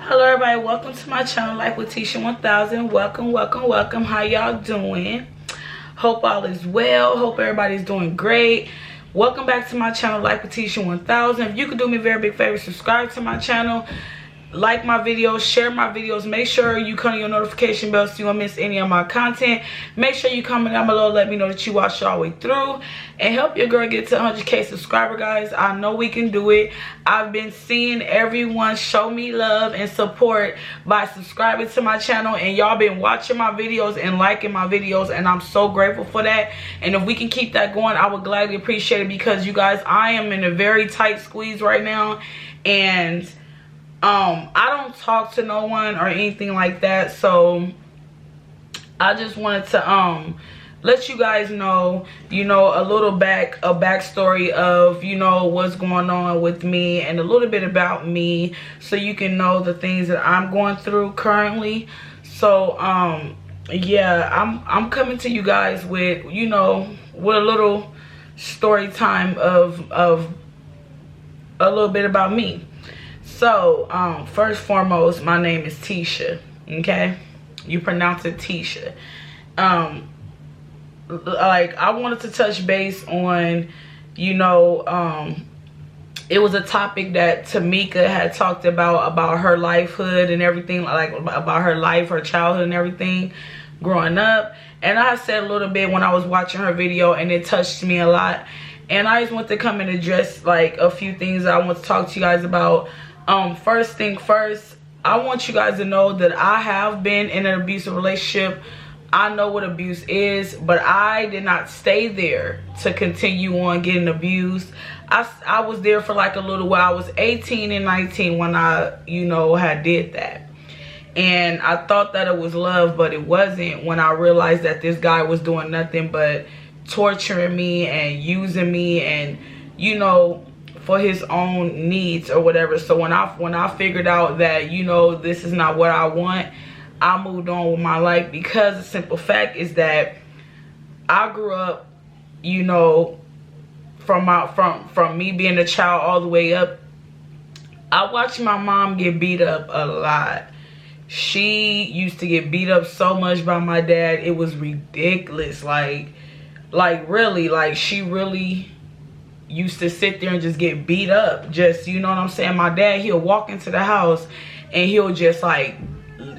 Hello everybody, welcome to my channel, Life with Tisha 1000. Welcome. How y'all doing? Hope all is well. Hope everybody's doing great. Welcome back to my channel, Life with Tisha 1000. If you could do me a very big favor, subscribe to my channel, like my videos, share my videos. Make sure you turn on your notification bell so you won't miss any of my content. Make sure you comment down below, let me know that you watched all the way through, and help your girl get to 100K subscriber, guys. I know we can do it. I've been seeing everyone show me love and support by subscribing to my channel, and y'all been watching my videos and liking my videos, and I'm so grateful for that. And if we can keep that going, I would gladly appreciate it, because you guys, I am in a very tight squeeze right now, and I don't talk to no one or anything like that, so I just wanted to let you guys know, a little backstory of, what's going on with me, and a little bit about me, so you can know the things that I'm going through currently. So yeah, I'm coming to you guys with, with a little story time of a little bit about me. So, first and foremost, my name is Tisha, okay? You pronounce it Tisha. Like, I wanted to touch base on, it was a topic that Tamika had talked about her lifehood and everything, like, about her life, her childhood and everything growing up. And I said a little bit when I was watching her video, and it touched me a lot. And I just want to come and address, like, a few things that I want to talk to you guys about. First thing first, I want you guys to know that I have been in an abusive relationship. I know what abuse is, but I did not stay there to continue on getting abused. I was there for like a little while. I was 18 and 19 when I, had did that. And I thought that it was love, but it wasn't, when I realized that this guy was doing nothing but torturing me and using me, and, for his own needs or whatever. So when I figured out that, this is not what I want, I moved on with my life, because the simple fact is that I grew up, from me being a child all the way up, I watched my mom get beat up a lot. She used to get beat up so much by my dad, it was ridiculous. Like really, like, she really used to sit there and just get beat up. Just, you know what I'm saying? My dad, he'll walk into the house and he'll just, like,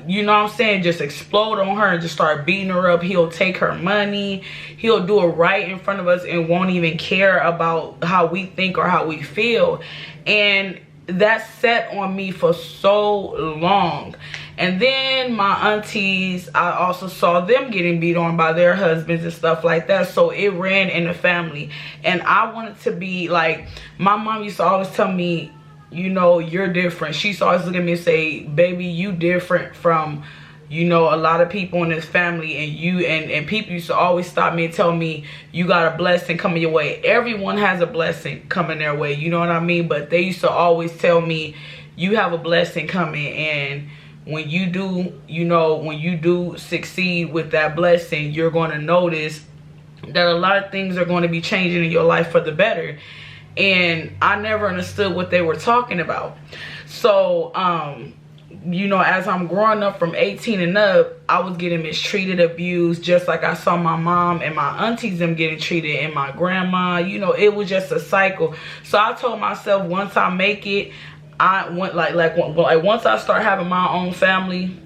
just explode on her and just start beating her up. He'll take her money. He'll do it right in front of us and won't even care about how we think or how we feel. And that sat on me for so long. And then my aunties, I also saw them getting beat on by their husbands and stuff like that. So it ran in the family. And I wanted to be like, my mom used to always tell me, you're different. She used to always look at me and say, baby, you different from, a lot of people in this family. And people used to always stop me and tell me, you got a blessing coming your way. Everyone has a blessing coming their way, you know what I mean? But they used to always tell me, you have a blessing coming, and when you do, when you do succeed with that blessing, you're going to notice that a lot of things are going to be changing in your life for the better. And I never understood what they were talking about. So, as I'm growing up from 18 and up, I was getting mistreated, abused, just like I saw my mom and my aunties them getting treated, and my grandma, it was just a cycle. So I told myself, once I make it, I went once I start having my own family,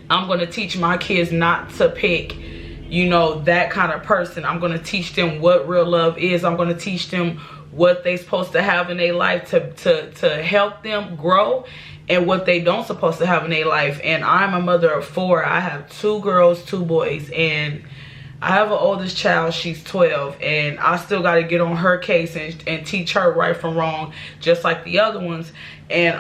I'm going to teach my kids not to pick, that kind of person. I'm going to teach them what real love is. I'm going to teach them what they supposed to have in their life to help them grow, and what they don't supposed to have in their life. And I'm a mother of 4. I have 2 girls, 2 boys, and I have an oldest child. She's 12, and I still got to get on her case and teach her right from wrong, just like the other ones. And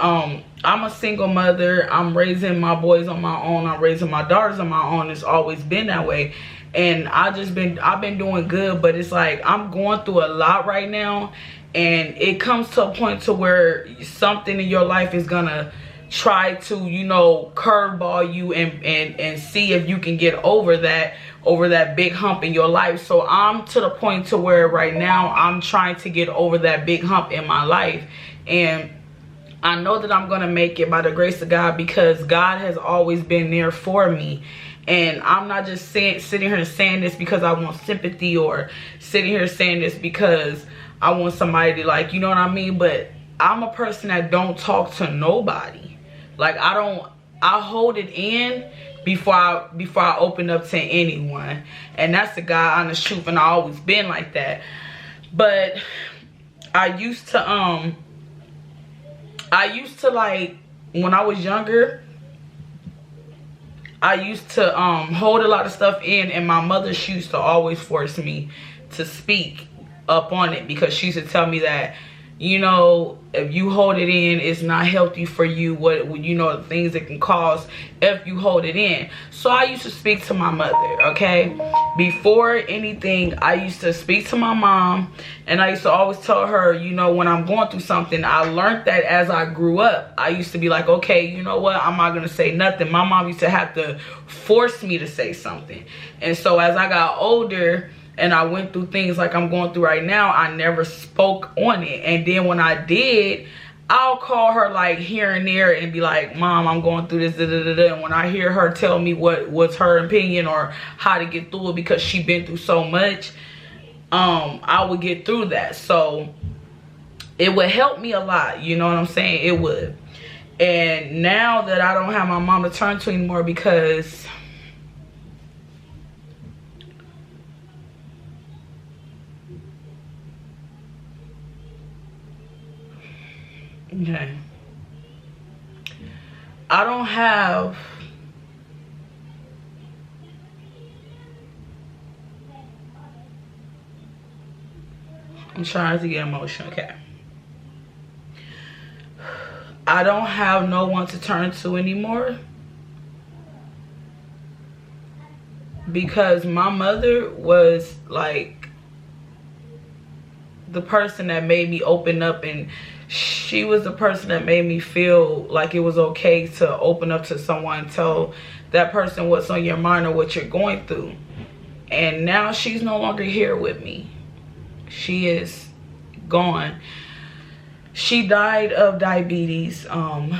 I'm a single mother. I'm raising my boys on my own. I'm raising my daughters on my own. It's always been that way. And I've been doing good, but it's like I'm going through a lot right now, and it comes to a point to where something in your life is gonna try to, curveball you and see if you can get over that big hump in your life. So I'm to the point to where right now I'm trying to get over that big hump in my life, and I know that I'm gonna make it by the grace of God, because God has always been there for me. And I'm not just sitting here saying this because I want sympathy, or sitting here saying this because I want somebody to, like, you know what I mean? But I'm a person that don't talk to nobody. Like, I hold it in before I open up to anyone. And that's the God honest truth, and I always been like that. But I used to like, when I was younger, I used to hold a lot of stuff in, and my mother, she used to always force me to speak up on it, because she used to tell me that, you know, if you hold it in, it's not healthy for you. What, you know, the things it can cause if you hold it in. So I used to speak to my mother, okay? Before anything, I used to speak to my mom, and I used to always tell her, you know, when I'm going through something. I learned that as I grew up. I used to be like, okay, you know what, I'm not gonna say nothing. My mom used to have to force me to say something. And so as I got older, and I went through things like I'm going through right now, I never spoke on it. And then when I did, I'll call her like here and there and be like, Mom, I'm going through this, da, da, da, da. And when I hear her tell me what was her opinion or how to get through it, because she been through so much, I would get through that. So it would help me a lot, you know what I'm saying? It would. And now that I don't have my mom to turn to anymore, because okay, I don't have I'm trying to get emotional. Okay, I don't have no one to turn to anymore, because my mother was like the person that made me open up, and she was the person that made me feel like it was okay to open up to someone, tell that person what's on your mind or what you're going through. And now she's no longer here with me. She is gone. She died of diabetes. The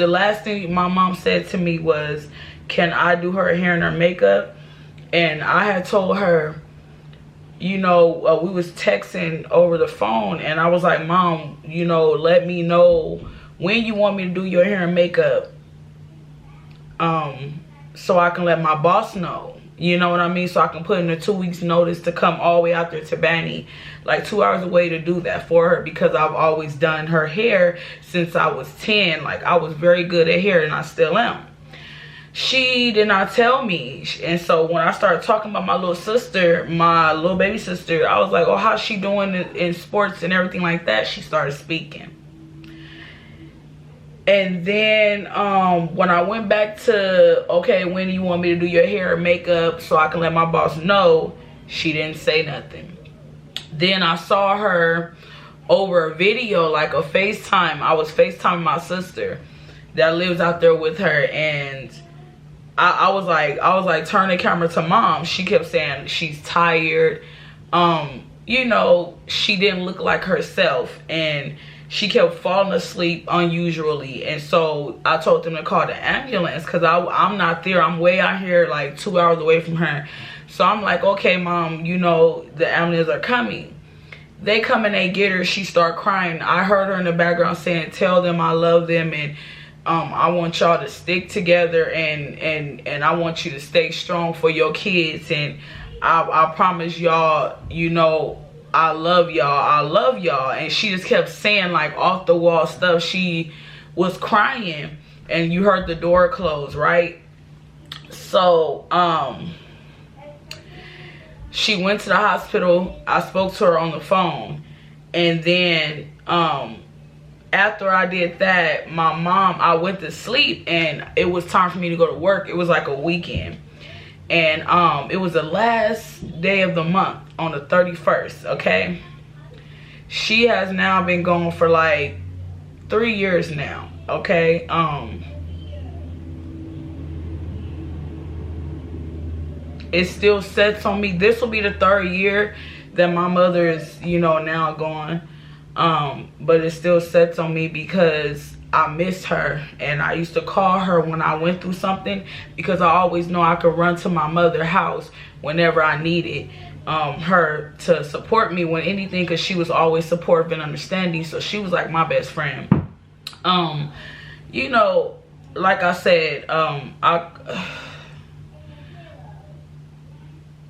last thing my mom said to me was, can I do her hair and her makeup? And I had told her, you know, we was texting over the phone, and I was like, Mom, you know, let me know when you want me to do your hair and makeup, so I can let my boss know, you know what I mean? So I can put in a 2 weeks notice to come all the way out there to Banny, like 2 hours away, to do that for her, because I've always done her hair since I was 10. Like, I was very good at hair, and I still am. She did not tell me. And so when I started talking about my little sister, my little baby sister, I was like, oh, how's she doing in sports and everything like that? She started speaking. And then when I went back to, okay, when do you want me to do your hair and makeup so I can let my boss know, she didn't say nothing. Then I saw her over a video, like a FaceTime. I was FaceTiming my sister that lives out there with her, and I was like, turn the camera to Mom. She kept saying she's tired. You know, she didn't look like herself, and she kept falling asleep unusually. And so I told them to call the ambulance, because I'm not there. I'm way out here, like 2 hours away from her. So I'm like, okay, Mom, you know, the ambulance are coming. They come and they get her. She start crying. I heard her in the background saying, tell them I love them, and I want y'all to stick together, and I want you to stay strong for your kids, and I promise y'all, you know, I love y'all. I love y'all. And she just kept saying like off the wall stuff. She was crying, and you heard the door close, right? So she went to the hospital. I spoke to her on the phone, and then after I did that, my mom, I went to sleep, and it was time for me to go to work. It was like a weekend, and it was the last day of the month, on the 31st. Okay, she has now been gone for like 3 years now. Okay, it still sets on me. This will be the 3rd year that my mother is, you know, now gone. But it still sets on me because I miss her, and I used to call her when I went through something, because I always know I could run to my mother's house whenever I needed her to support me when anything, because she was always supportive and understanding. So she was like my best friend. You know, like I said, I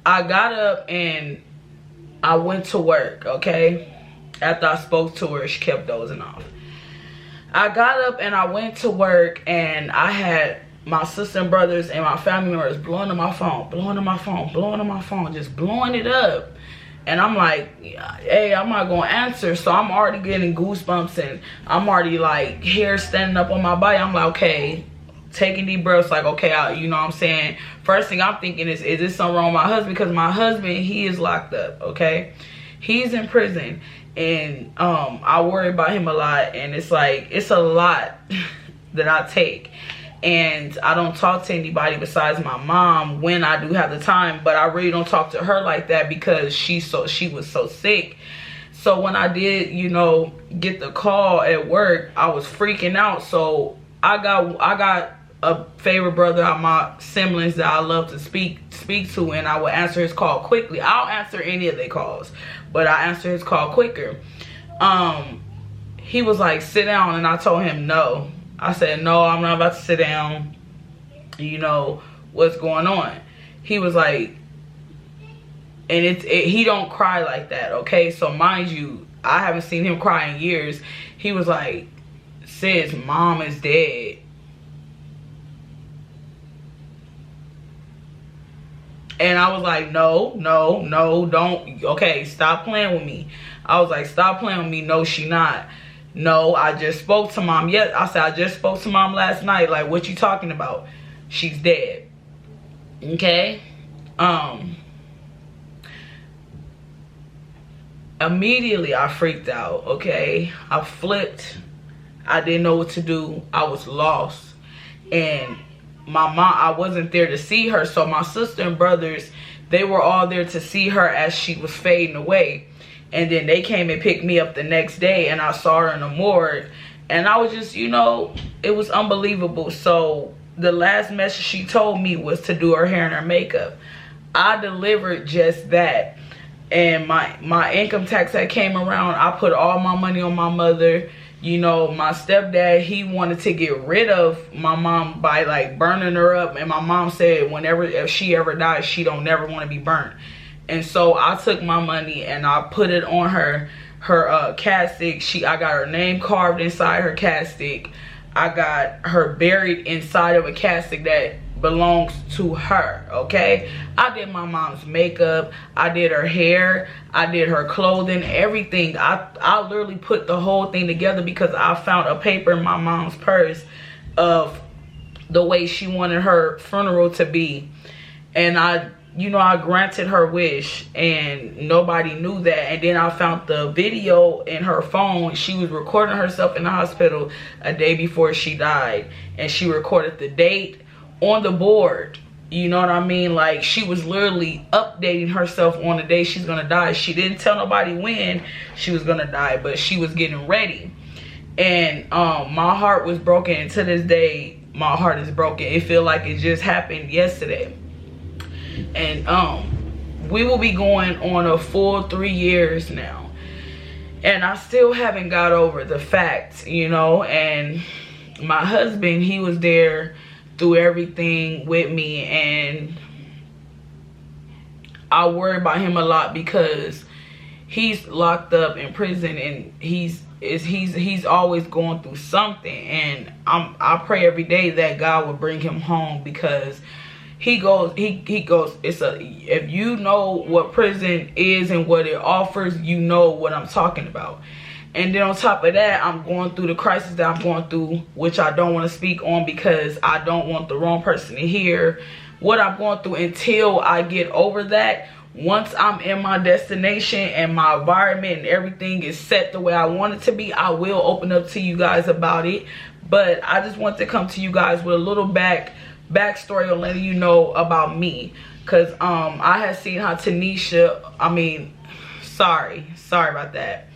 got up and I went to work, okay? After I spoke to her, she kept dozing off. I got up and I went to work, and I had my sister and brothers and my family members blowing on my phone, just blowing it up. And I'm like, hey, I'm not gonna answer. So I'm already getting goosebumps, and I'm already like hair standing up on my body. I'm like, okay, taking deep breaths, like, okay, you know what I'm saying? First thing I'm thinking is this something wrong with my husband? Because my husband, he is locked up, okay? He's in prison, and I worry about him a lot, and it's like, it's a lot that I take. And I don't talk to anybody besides my mom when I do have the time, but I really don't talk to her like that because she was so sick. So when I did, you know, get the call at work, I was freaking out. So I got a favorite brother of my siblings that I love to speak to, and I will answer his call quickly. I'll answer any of their calls, but I answer his call quicker. He was like, sit down, and I told him no. I said, no, I'm not about to sit down. You know, what's going on? He was like, and he don't cry like that, okay? So mind you, I haven't seen him cry in years. He was like, sis, mom is dead. And I was like, no, don't. Okay, stop playing with me. I was like, stop playing with me. No, she not. No, I just spoke to mom. Yeah, I said, I just spoke to mom last night. Like, what you talking about? She's dead. Okay? Immediately, I freaked out, okay? I flipped. I didn't know what to do. I was lost. And my mom, I wasn't there to see her. So my sister and brothers, they were all there to see her as she was fading away. And then they came and picked me up the next day, and I saw her in the morgue. And I was just, you know, it was unbelievable. So the last message she told me was to do her hair and her makeup. I delivered just that. And my income tax that came around, I put all my money on my mother. You know, my stepdad, he wanted to get rid of my mom by like burning her up. And my mom said if she ever dies, she don't never want to be burnt. And so I took my money and I put it on her casket. I got her name carved inside her casket. I got her buried inside of a casket that belongs to her, okay? I did my mom's makeup. I did her hair. I did her clothing, everything. I literally put the whole thing together because I found a paper in my mom's purse of the way she wanted her funeral to be. And I granted her wish, and nobody knew that. And then I found the video in her phone. She was recording herself in the hospital a day before she died, and she recorded the date on the board. You know what I mean? Like, she was literally updating herself on the day she's gonna die. She didn't tell nobody when she was gonna die, but she was getting ready. And my heart was broken, and to this day my heart is broken. It feel like it just happened yesterday. And we will be going on a full 3 years now, and I still haven't got over the fact, you know. And my husband, he was there through everything with me, and I worry about him a lot because he's locked up in prison, and he's always going through something. And I pray every day that God will bring him home, because he goes, if you know what prison is and what it offers, you know what I'm talking about. And then on top of that, I'm going through the crisis that I'm going through, which I don't want to speak on because I don't want the wrong person to hear what I'm going through until I get over that. Once I'm in my destination and my environment and everything is set the way I want it to be, I will open up to you guys about it. But I just want to come to you guys with a little backstory on letting you know about me, because I had seen how Tanisha, sorry about that.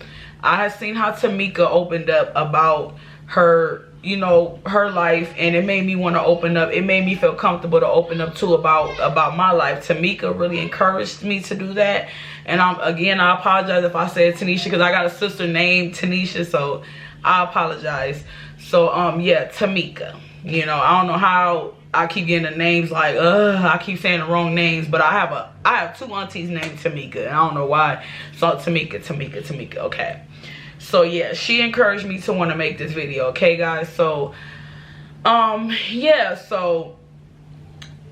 I had seen how Tamika opened up about her, you know, her life, and it made me want to open up. It made me feel comfortable to open up too about my life. Tamika really encouraged me to do that. And again, I apologize if I said Tanisha, because I got a sister named Tanisha, so I apologize. So yeah, Tamika. You know, I don't know how I keep getting the names like I keep saying the wrong names, but I have two aunties named Tamika, and I don't know why. So Tamika, okay. So yeah, she encouraged me to want to make this video, okay guys? So yeah, so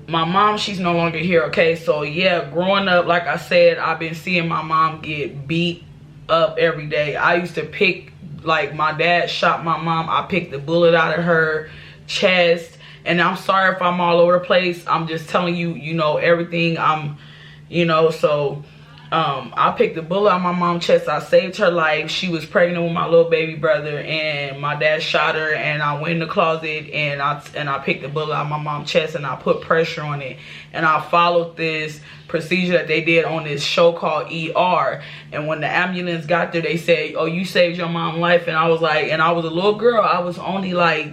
my mom, she's no longer here, okay? So yeah, growing up, like I said, I've been seeing my mom get beat up every day. I used to pick, like, my dad shot my mom, I picked the bullet out of her chest. And I'm sorry if I'm all over the place. I'm just telling you, you know, everything. You know, so I picked the bullet out of my mom's chest. I saved her life. She was pregnant with my little baby brother, and my dad shot her. And I went in the closet and I picked the bullet out of my mom's chest, and I put pressure on it. And I followed this procedure that they did on this show called ER. And when the ambulance got there, they said, "Oh, you saved your mom's life." And I was like, and I was a little girl. I was only like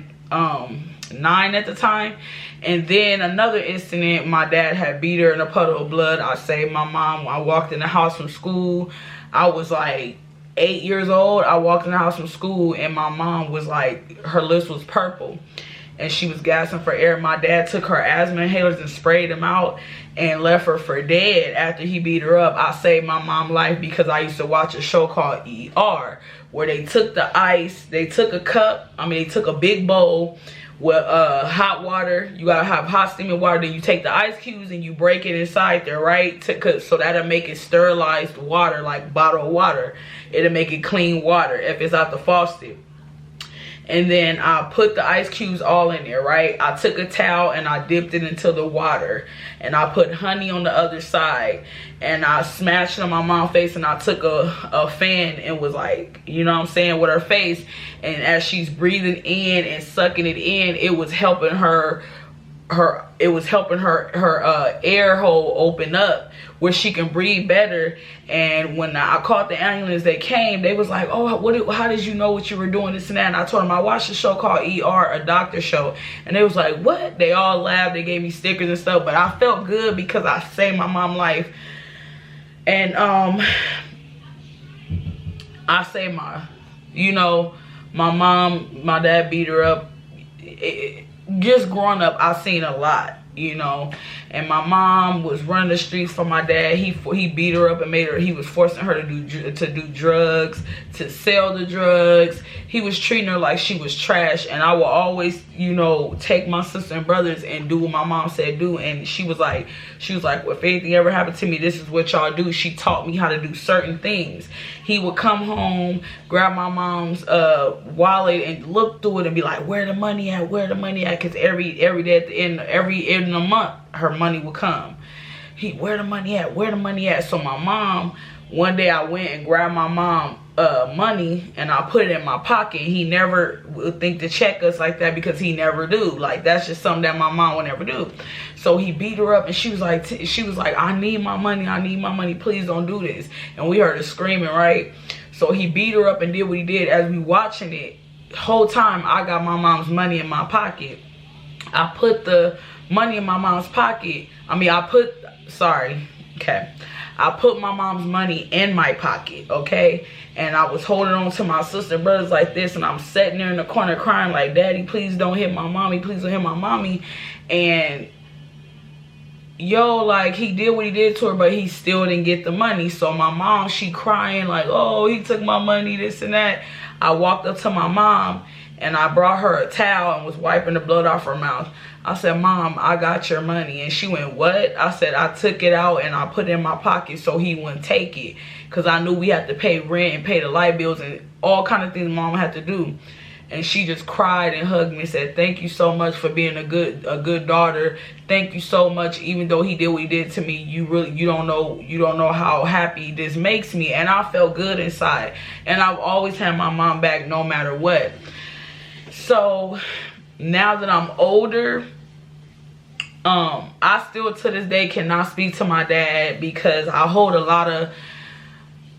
9 at the time. And then another incident, my dad had beat her in a puddle of blood. I saved my mom. I walked in the house from school. I was like 8 years old. I walked in the house from school, and my mom was like, her lips was purple and she was gasping for air. My dad took her asthma inhalers and sprayed them out and left her for dead after he beat her up. I saved my mom's life because I used to watch a show called ER, where they took the ice, they took a cup, they took a big bowl with hot water. You gotta have hot steaming water. Then you take the ice cubes and you break it inside there, right? So that'll make it sterilized water, like bottled water. It'll make it clean water if it's out the faucet. And then I put the ice cubes all in there, right? I took a towel and I dipped it into the water. And I put honey on the other side. And I smashed it on my mom's face, and I took a fan and was like, you know what I'm saying, with her face. And as she's breathing in and sucking it in, it was helping her air hole open up where she can breathe better. And when I called the ambulance, they came, they was like, "Oh, how did you know what you were doing, this and that?" And I told them I watched a show called ER, a doctor show. And they was like, "What?" They all laughed, they gave me stickers and stuff, but I felt good because I saved my mom's life. And I say my mom, my dad beat her up. Just growing up, I've seen a lot, you know. And my mom was running the streets for my dad. He beat her up and he was forcing her to do drugs, to sell the drugs. He was treating her like she was trash. And I will always, you know, take my sister and brothers and do what my mom said do. And she was like, well, if anything ever happened to me, this is what y'all do. She taught me how to do certain things. He would come home, grab my mom's wallet and look through it and be like, "Where the money at? Where the money at?" Because every day at the end, every end of the month, her money would come. Where the money at? Where the money at? So my mom, one day I went and grabbed my mom money and I put it in my pocket. He never would think to check us like that because he never do. Like, that's just something that my mom would never do. So he beat her up and she was like, "I need my money. I need my money. Please don't do this." And we heard her screaming, right? So he beat her up and did what he did. As we watching it, whole time I got my mom's money in my pocket. I put the money in my mom's pocket. I put my mom's money in my pocket, okay? And I was holding on to my sister and brothers like this, and I'm sitting there in the corner crying like, "Daddy, please don't hit my mommy. Please don't hit my mommy." And like, he did what he did to her, but he still didn't get the money. So my mom, she crying like, "Oh, he took my money, this and that." I walked up to my mom and I brought her a towel and was wiping the blood off her mouth. I said, "Mom, I got your money." And she went, "What?" I said, "I took it out and I put it in my pocket so he wouldn't take it, because I knew we had to pay rent and pay the light bills and all kind of things Mom had to do." And she just cried and hugged me and said, "Thank you so much for being a good daughter. Thank you so much. Even though he did what he did to me, you don't know how happy this makes me." And I felt good inside. And I've always had my mom back no matter what. So now that I'm older, I still to this day cannot speak to my dad because I hold a lot of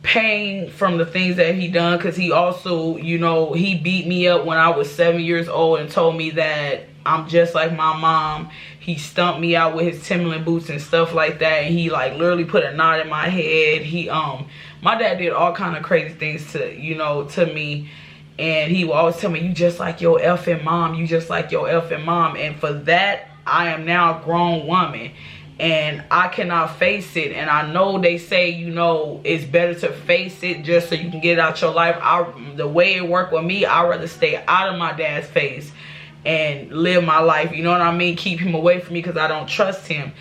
pain from the things that he done, because he also, you know, he beat me up when I was 7 years old and told me that I'm just like my mom. He stumped me out with his Timberland boots and stuff like that, and he like literally put a knot in my head. He my dad did all kind of crazy things to, you know, to me, and he would always tell me, you just like your effing mom, you just like your effing mom. And for that, I am now a grown woman and I cannot face it. And I know they say, you know, it's better to face it just so you can get it out your life. The way it worked with me, I'd rather stay out of my dad's face and live my life, you know what I mean? Keep him away from me because I don't trust him.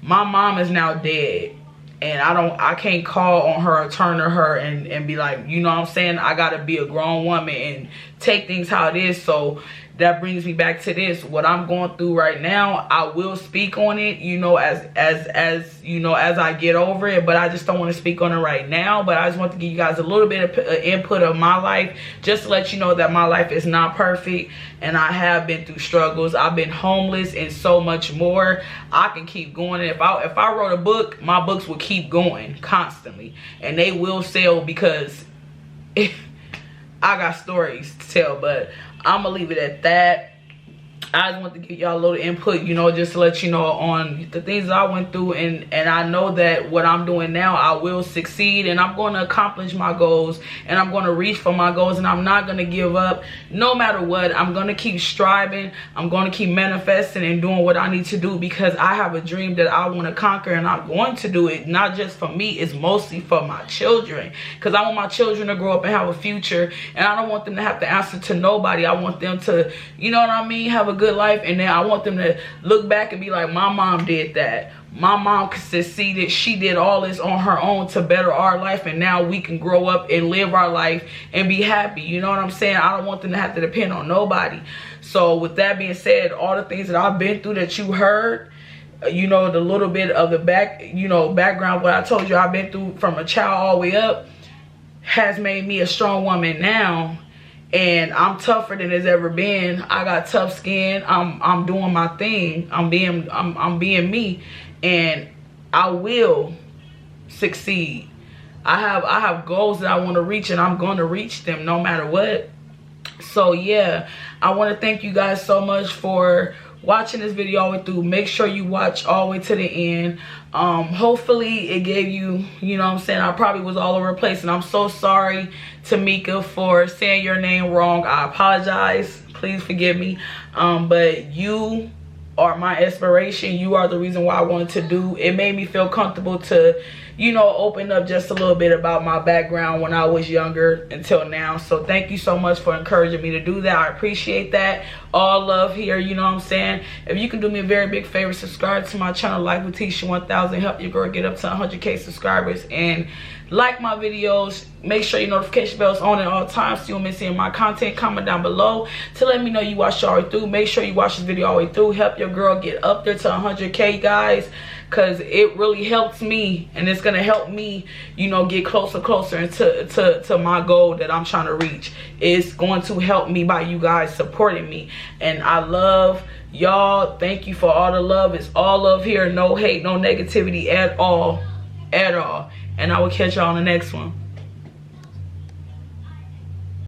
My mom is now dead, and I can't call on her or turn to her and be like, you know what I'm saying? I gotta be a grown woman and take things how it is. So that brings me back to this. What I'm going through right now, I will speak on it, you know, as you know, as I get over it, but I just don't want to speak on it right now. But I just want to give you guys a little bit of input of my life, just to let you know that my life is not perfect, and I have been through struggles. I've been homeless and so much more. I can keep going. And if I wrote a book, my books would keep going constantly, and they will sell because I got stories to tell. But I'm gonna leave it at that. I just want to give y'all a little input, you know, just to let you know on the things that I went through, and I know that what I'm doing now, I will succeed, and I'm going to accomplish my goals, and I'm going to reach for my goals, and I'm not going to give up no matter what. I'm going to keep striving. I'm going to keep manifesting and doing what I need to do, because I have a dream that I want to conquer, and I'm going to do it, not just for me. It's mostly for my children, because I want my children to grow up and have a future, and I don't want them to have to answer to nobody. I want them to, you know what I mean, have a good life, and then I want them to look back and be like, my mom did that. My mom succeeded. She did all this on her own to better our life, and now we can grow up and live our life and be happy. You know what I'm saying? I don't want them to have to depend on nobody. So with that being said, all the things that I've been through that you heard, you know, the little bit of the background, what I told you I've been through from a child all the way up, has made me a strong woman now. And I'm tougher than it's ever been. I got tough skin. I'm doing my thing. I'm being me, and I will succeed. I have goals that I want to reach, and I'm going to reach them no matter what. So yeah, I want to thank you guys so much for watching this video all the way through. Make sure you watch all the way to the end. Hopefully it gave you, you know what I'm saying, I probably was all over the place, and I'm so sorry, Tamika, for saying your name wrong. I apologize. Please forgive me. But you are my inspiration. You are the reason why I wanted to do. It made me feel comfortable to, you know, open up just a little bit about my background when I was younger until now. So thank you so much for encouraging me to do that. I appreciate that. All love here, you know what I'm saying? If you can do me a very big favor, subscribe to my channel, Life with Tisha 1000. Help your girl get up to 100K subscribers, and like my videos. Make sure your notification bell is on at all times so you don't miss any of my content. Comment down below to let me know you watched it all the way through. Make sure you watch this video all the way through. Help your girl get up there to 100K, guys, because it really helps me, and it's gonna help me, you know, get closer to my goal that I'm trying to reach. It's going to help me by you guys supporting me, and I love y'all. Thank you for all the love. It's all love here. No hate, no negativity at all, and I will catch y'all on the next one.